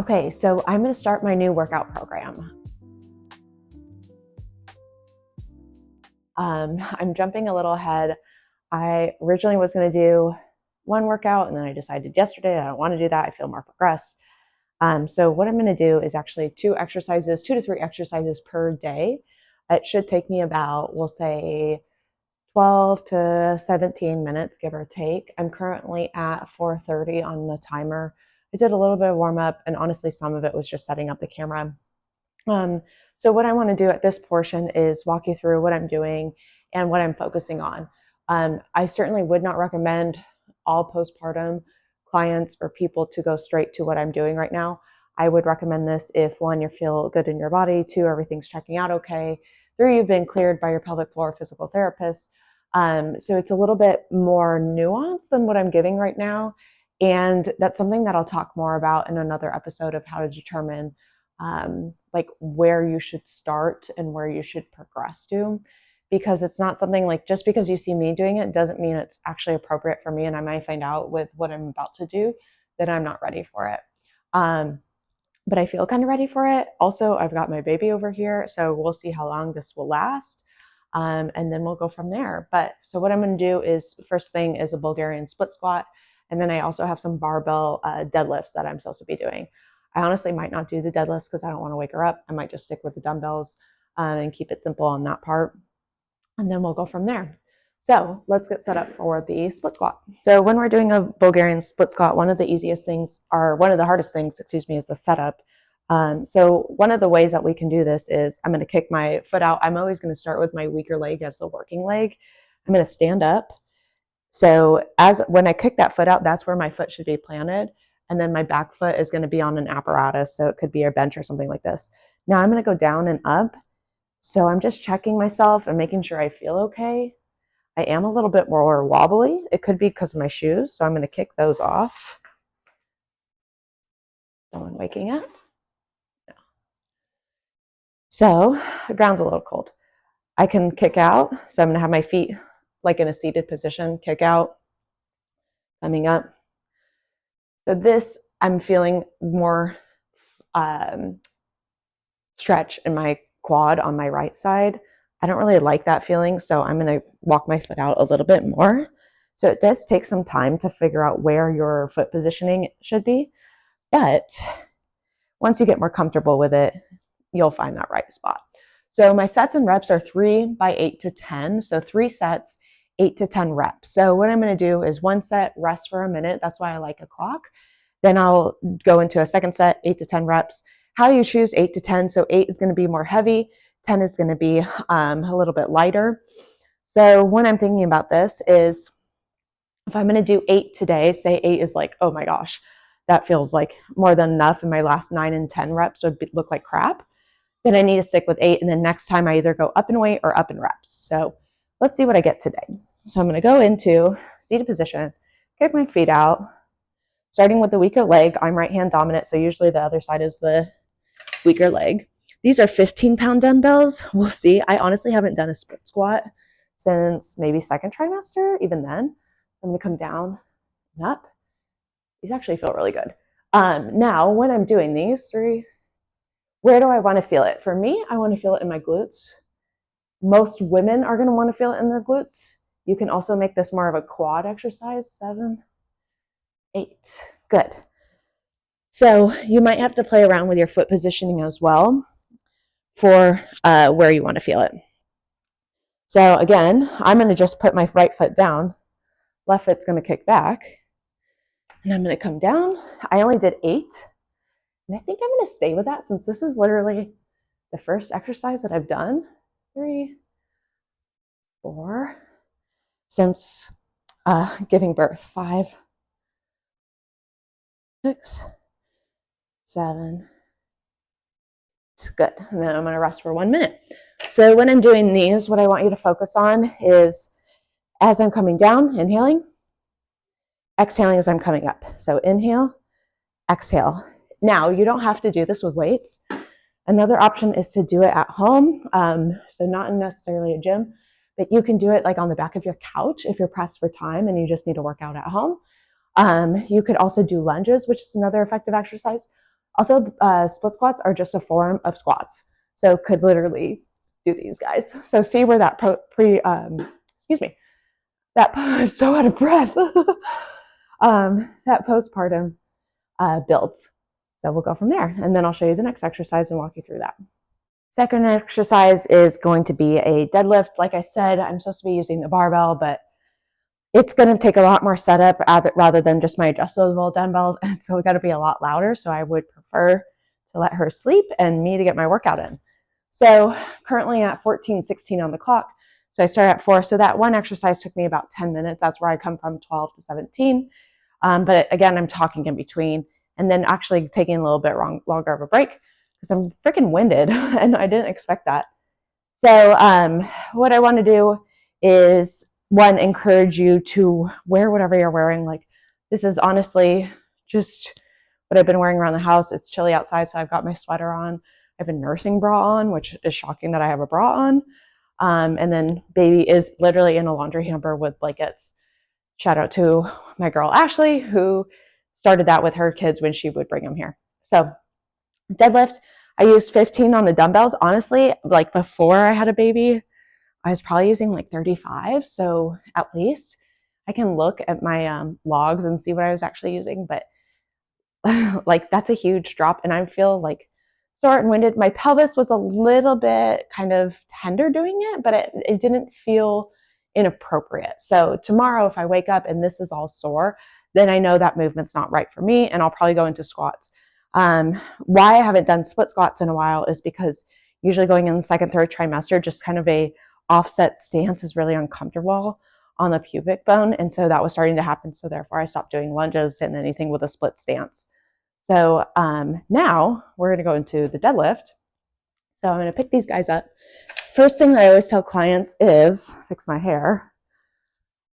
Okay, so I'm going to start my new workout program. I'm jumping a little ahead. I originally was going to do one workout, and then I decided yesterday I don't want to do that. I feel more progressed. So what I'm going to do is actually 2 to 3 exercises per day. It should take me about, we'll say, 12 to 17 minutes, give or take. I'm currently at 4:30 on the timer. I did a little bit of warm up, and honestly, some of it was just setting up the camera. So what I want to do at this portion is walk you through what I'm doing and what I'm focusing on. I certainly would not recommend all postpartum clients or people to go straight to what I'm doing right now. I would recommend this if 1, you feel good in your body, 2, everything's checking out okay, 3, you've been cleared by your pelvic floor physical therapist. So it's a little bit more nuanced than what I'm giving right now. And that's something that I'll talk more about in another episode of how to determine like where you should start and where you should progress to, because it's not something like just because you see me doing it doesn't mean it's actually appropriate for me. And I might find out with what I'm about to do that I'm not ready for it. But I feel kind of ready for it. Also, I've got my baby over here, so we'll see how long this will last. And then we'll go from there. But so what I'm going to do is, first thing is a Bulgarian split squat. And then I also have some barbell deadlifts that I'm supposed to be doing. I honestly might not do the deadlifts because I don't want to wake her up. I might just stick with the dumbbells and keep it simple on that part. And then we'll go from there. So let's get set up for the split squat. So when we're doing a Bulgarian split squat, one of the hardest things, is the setup. So one of the ways that we can do this is I'm going to kick my foot out. I'm always going to start with my weaker leg as the working leg. I'm going to stand up. So when I kick that foot out, that's where my foot should be planted. And then my back foot is going to be on an apparatus. So it could be a bench or something like this. Now I'm going to go down and up. So I'm just checking myself and making sure I feel okay. I am a little bit more wobbly. It could be because of my shoes. So I'm going to kick those off. Someone waking up? No. So the ground's a little cold. I can kick out. So I'm going to have my feet like in a seated position, kick out, coming up. So this, I'm feeling more stretch in my quad on my right side. I don't really like that feeling, so I'm going to walk my foot out a little bit more. So it does take some time to figure out where your foot positioning should be, but once you get more comfortable with it, you'll find that right spot. So my sets and reps are 3 by 8 to 10. So 3 sets, 8 to 10 reps. So what I'm going to do is 1 set, rest for a minute. That's why I like a clock. Then I'll go into a second set, 8 to 10 reps. How do you choose 8 to 10? So 8 is going to be more heavy. 10 is going to be a little bit lighter. So when I'm thinking about this is, if I'm going to do 8 today, say 8 is like, oh my gosh, that feels like more than enough, and my last 9 and 10 reps would look like crap, then I need to stick with 8. And then next time I either go up in weight or up in reps. So let's see what I get today. So I'm going to go into seated position, kick my feet out, starting with the weaker leg. I'm right hand dominant, so usually the other side is the weaker leg. These are 15-pound dumbbells. We'll see. I honestly haven't done a split squat since maybe second trimester, even then. So I'm going to come down and up. These actually feel really good. Now, when I'm doing these 3, where do I want to feel it? For me, I want to feel it in my glutes. Most women are going to want to feel it in their glutes. You can also make this more of a quad exercise. 7, 8. Good. So you might have to play around with your foot positioning as well for where you want to feel it. So again, I'm going to just put my right foot down. Left foot's going to kick back. And I'm going to come down. I only did 8. And I think I'm going to stay with that since this is literally the first exercise that I've done. 3, 4, since giving birth. 5, 6, 7. It's good. And then I'm going to rest for 1 minute. So when I'm doing these, what I want you to focus on is as I'm coming down, inhaling, exhaling as I'm coming up. So inhale, exhale. Now, you don't have to do this with weights. Another option is to do it at home. So not necessarily a gym, but you can do it like on the back of your couch if you're pressed for time and you just need to work out at home. You could also do lunges, which is another effective exercise. Also, split squats are just a form of squats. So could literally do these guys. So see where that excuse me, that I'm so out of breath. That postpartum builds. So we'll go from there. And then I'll show you the next exercise and walk you through that. Second exercise is going to be a deadlift. Like I said, I'm supposed to be using the barbell, but it's going to take a lot more setup rather than just my adjustable dumbbells. And so it's got to be a lot louder. So I would prefer to let her sleep and me to get my workout in. So currently at 14:16 on the clock. So I started at 4. So that one exercise took me about 10 minutes. That's where I come from, 12 to 17. But again, I'm talking in between and then actually taking a little bit longer of a break because I'm freaking winded and I didn't expect that. So what I want to do is, one, encourage you to wear whatever you're wearing. Like, this is honestly just what I've been wearing around the house. It's chilly outside, so I've got my sweater on. I have a nursing bra on, which is shocking that I have a bra on. And then baby is literally in a laundry hamper with blankets. Shout out to my girl Ashley, who started that with her kids when she would bring them here. So deadlift, I used 15 on the dumbbells. Honestly, like before I had a baby, I was probably using like 35. So at least I can look at my logs and see what I was actually using. But like, that's a huge drop. And I feel like sore and winded. My pelvis was a little bit kind of tender doing it, but it didn't feel inappropriate. So tomorrow, if I wake up and this is all sore, then I know that movement's not right for me, and I'll probably go into squats. Why I haven't done split squats in a while is because usually going in the second, third trimester, just kind of a offset stance is really uncomfortable on the pubic bone. And so that was starting to happen. So therefore I stopped doing lunges and anything with a split stance. So now we're going to go into the deadlift. So I'm going to pick these guys up. First thing that I always tell clients is, fix my hair.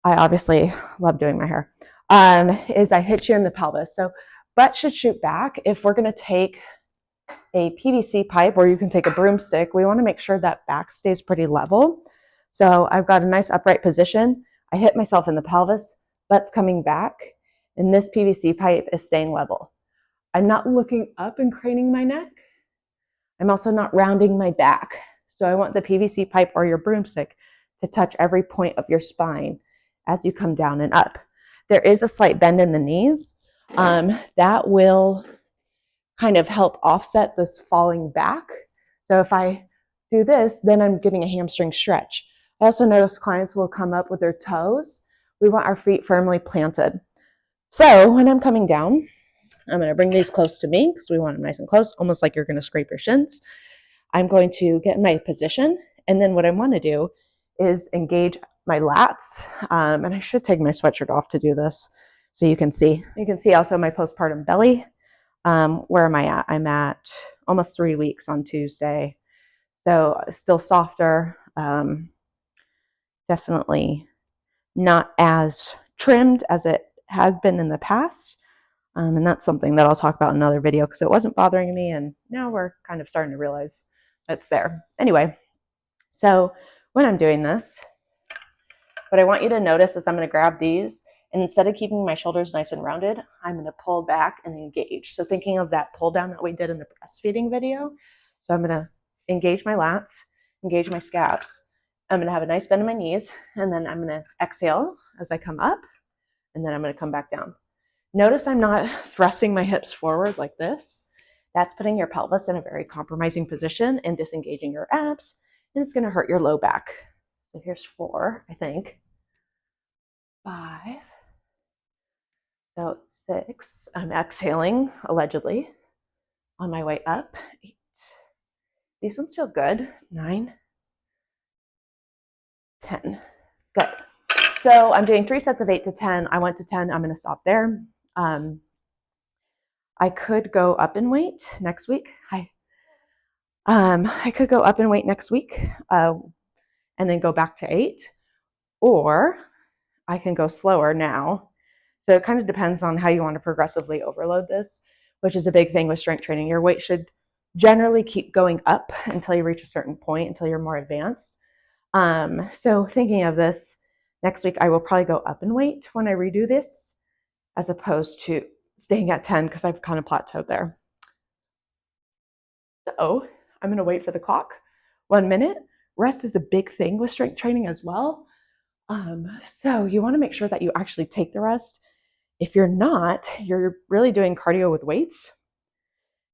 I obviously love doing my hair. Is I hit you in the pelvis. So butt should shoot back. If we're going to take a PVC pipe, or you can take a broomstick, we want to make sure that back stays pretty level. So I've got a nice upright position. I hit myself in the pelvis, butt's coming back, and this PVC pipe is staying level. I'm not looking up and craning my neck. I'm also not rounding my back. So I want the PVC pipe or your broomstick to touch every point of your spine as you come down and up. There is a slight bend in the knees. That will kind of help offset this falling back. So if I do this, then I'm getting a hamstring stretch. I also notice clients will come up with their toes. We want our feet firmly planted. So when I'm coming down, I'm going to bring these close to me because we want them nice and close, almost like you're going to scrape your shins. I'm going to get in my position, and then what I want to do is engage my lats. And I should take my sweatshirt off to do this so you can see. You can see also my postpartum belly. Where am I at? I'm at almost 3 weeks on Tuesday. So still softer. Definitely not as trimmed as it has been in the past. And that's something that I'll talk about in another video because it wasn't bothering me, and now we're kind of starting to realize it's there. Anyway, so when I'm doing this, what I want you to notice is I'm going to grab these, and instead of keeping my shoulders nice and rounded, I'm going to pull back and engage. So thinking of that pull down that we did in the breastfeeding video. So I'm going to engage my lats, engage my scaps. I'm going to have a nice bend in my knees, and then I'm going to exhale as I come up, and then I'm going to come back down. Notice I'm not thrusting my hips forward like this. That's putting your pelvis in a very compromising position and disengaging your abs, and it's going to hurt your low back. So here's 4, I think. 5. So 6. I'm exhaling, allegedly, on my way up. 8. These ones feel good. 9. 10. Good. So I'm doing 3 sets of 8 to 10. I went to 10. I'm going to stop there. I could go up in weight next week. I could go up in weight next week and then go back to 8, or I can go slower now. So it kind of depends on how you want to progressively overload this, which is a big thing with strength training. Your weight should generally keep going up until you reach a certain point, until you're more advanced. So thinking of this, next week I will probably go up in weight when I redo this, as opposed to staying at 10 because I've kind of plateaued there. So I'm going to wait for the clock. 1 minute. Rest is a big thing with strength training as well. So you want to make sure that you actually take the rest. If you're not, you're really doing cardio with weights,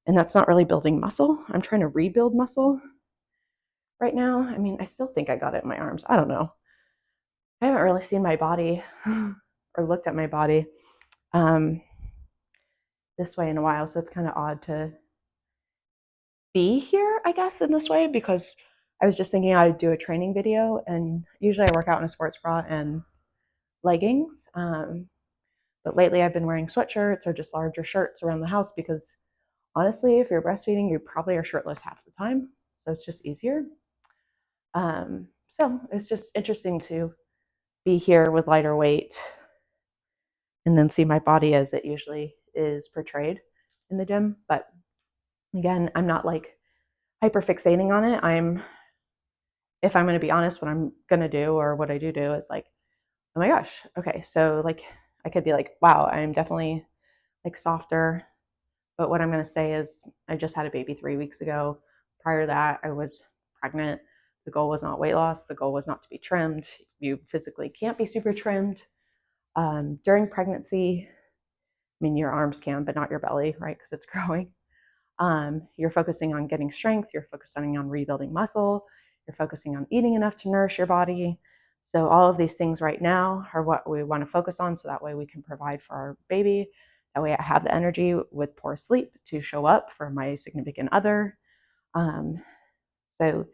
and that's not really building muscle. I'm trying to rebuild muscle right now. I mean, I still think I got it in my arms. I don't know. I haven't really seen my body or looked at my body this way in a while, so it's kind of odd to be here, I guess, in this way, because I was just thinking I'd do a training video, and usually I work out in a sports bra and leggings. But lately I've been wearing sweatshirts or just larger shirts around the house because honestly, if you're breastfeeding, you probably are shirtless half the time. So it's just easier. So it's just interesting to be here with lighter weight and then see my body as it usually is portrayed in the gym. But again, I'm not like hyper fixating on it. If I'm going to be honest, what I'm going to do or what I do is like, oh my gosh, okay, so like I could be like, wow, I'm definitely like softer. But what I'm going to say is I just had a baby 3 weeks ago. Prior to that, I was pregnant. The goal was not weight loss. The goal was not to be trimmed. You physically can't be super trimmed. During pregnancy, I mean, your arms can, but not your belly, right? Because it's growing. You're focusing on getting strength. You're focusing on rebuilding muscle. You're focusing on eating enough to nourish your body. So all of these things right now are what we want to focus on, so that way we can provide for our baby. That way I have the energy with poor sleep to show up for my significant other. So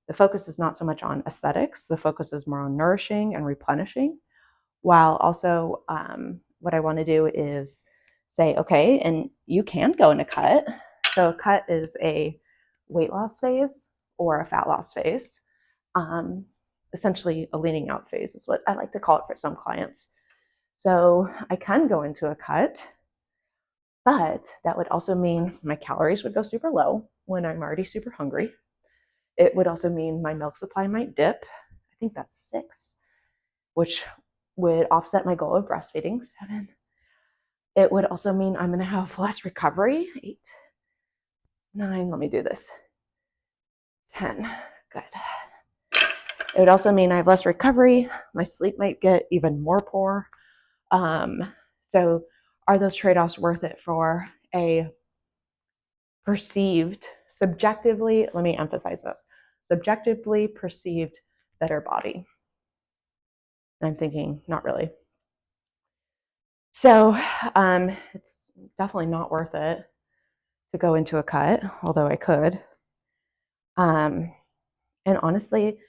the focus is not so much on aesthetics. The focus is more on nourishing and replenishing, while also what I want to do is say, okay, and you can go in a cut. So a cut is a weight loss phase or a fat loss phase. Essentially a leaning out phase is what I like to call it for some clients. So I can go into a cut, but that would also mean my calories would go super low when I'm already super hungry. It would also mean my milk supply might dip. I think that's 6, which would offset my goal of breastfeeding, 7. It would also mean I'm going to have less recovery, 8, 9, let me do this, 10, good. It would also mean I have less recovery. My sleep might get even more poor. So are those trade-offs worth it for a perceived, subjectively, let me emphasize this, subjectively perceived better body? And I'm thinking, not really. So it's definitely not worth it to go into a cut, although I could. And honestly,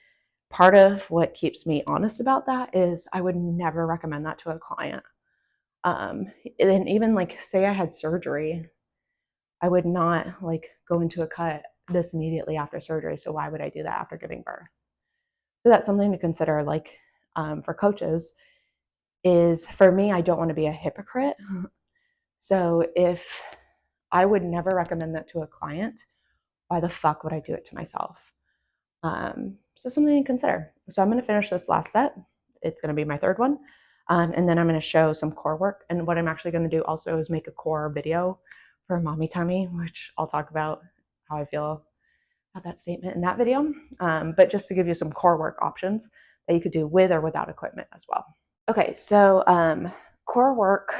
part of what keeps me honest about that is I would never recommend that to a client. And even like say I had surgery, I would not like go into a cut this immediately after surgery. So why would I do that after giving birth? So that's something to consider, like for coaches, is for me, I don't want to be a hypocrite. So if I would never recommend that to a client, why the fuck would I do it to myself? So something to consider. So I'm going to finish this last set. It's going to be my 3rd one. And then I'm going to show some core work. And what I'm actually going to do also is make a core video for mommy tummy, which I'll talk about how I feel about that statement in that video. But just to give you some core work options that you could do with or without equipment as well. Okay, so core work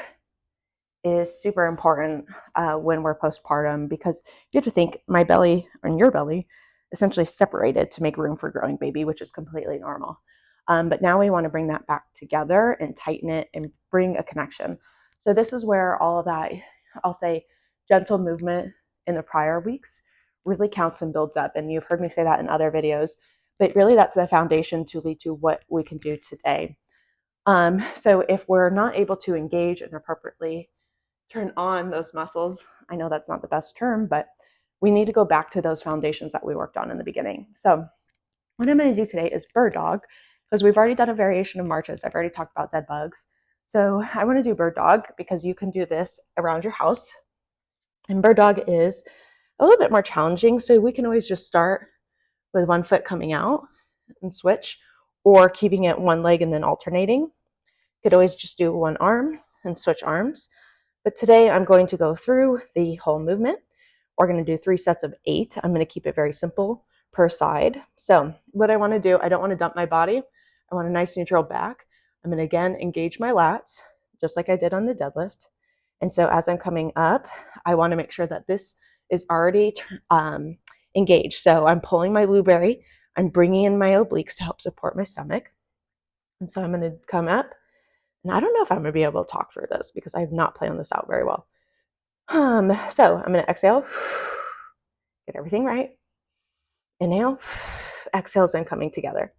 is super important when we're postpartum, because you have to think my belly and your belly essentially separated to make room for growing baby, which is completely normal. But now we want to bring that back together and tighten it and bring a connection. So this is where all of that, I'll say, gentle movement in the prior weeks really counts and builds up. And you've heard me say that in other videos, but really that's the foundation to lead to what we can do today. So if we're not able to engage and appropriately turn on those muscles, I know that's not the best term, but we need to go back to those foundations that we worked on in the beginning. So what I'm going to do today is bird dog, because we've already done a variation of marches. I've already talked about dead bugs. So I want to do bird dog because you can do this around your house. And bird dog is a little bit more challenging. So we can always just start with one foot coming out and switch, or keeping it one leg and then alternating. You could always just do one arm and switch arms. But today I'm going to go through the whole movement. We're going to do 3 sets of 8. I'm going to keep it very simple per side. So what I want to do, I don't want to dump my body. I want a nice neutral back. I'm going to again engage my lats, just like I did on the deadlift. And so as I'm coming up, I want to make sure that this is already engaged. So I'm pulling my blueberry. I'm bringing in my obliques to help support my stomach. And so I'm going to come up. And I don't know if I'm going to be able to talk through this because I have not planned this out very well. So I'm going to exhale, get everything right. Inhale, exhales then coming together.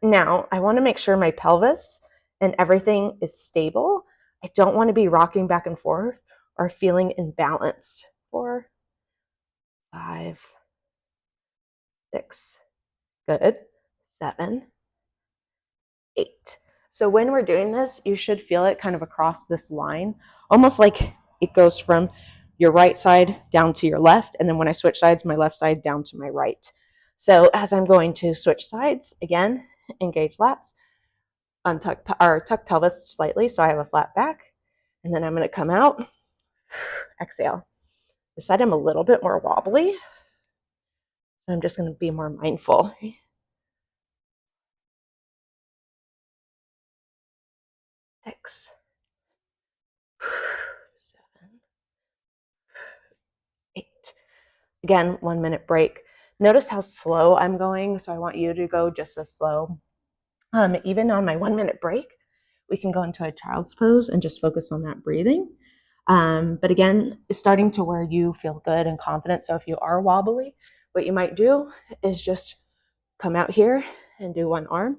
Now, I want to make sure my pelvis and everything is stable. I don't want to be rocking back and forth or feeling imbalanced. 4, 5, 6, good, 7, 8. So when we're doing this, you should feel it kind of across this line, almost like it goes from your right side down to your left, and then when I switch sides, my left side down to my right. So as I'm going to switch sides, again, engage lats, tuck pelvis slightly so I have a flat back, and then I'm going to come out, exhale. This side I'm a little bit more wobbly, so I'm just going to be more mindful. 6, 7, 8. Again, 1 minute break. Notice how slow I'm going, so I want you to go just as slow. Even on my 1 minute break, we can go into a child's pose and just focus on that breathing. But again, it's starting to where you feel good and confident. So if you are wobbly, what you might do is just come out here and do one arm.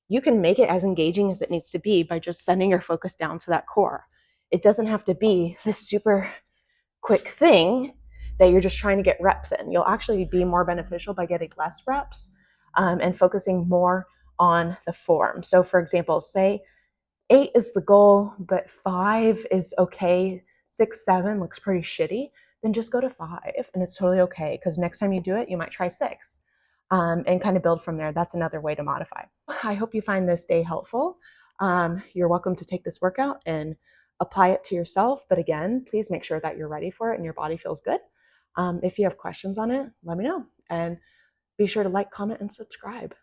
You can make it as engaging as it needs to be by just sending your focus down to that core. It doesn't have to be this super quick thing that you're just trying to get reps in. You'll actually be more beneficial by getting less reps and focusing more on the form. So for example, say 8 is the goal, but 5 is okay. 6, 7 looks pretty shitty. Then just go to 5 and it's totally okay, because next time you do it, you might try 6 and kind of build from there. That's another way to modify. I hope you find this day helpful. You're welcome to take this workout and apply it to yourself. But again, please make sure that you're ready for it and your body feels good. If you have questions on it, let me know. And be sure to like, comment, and subscribe.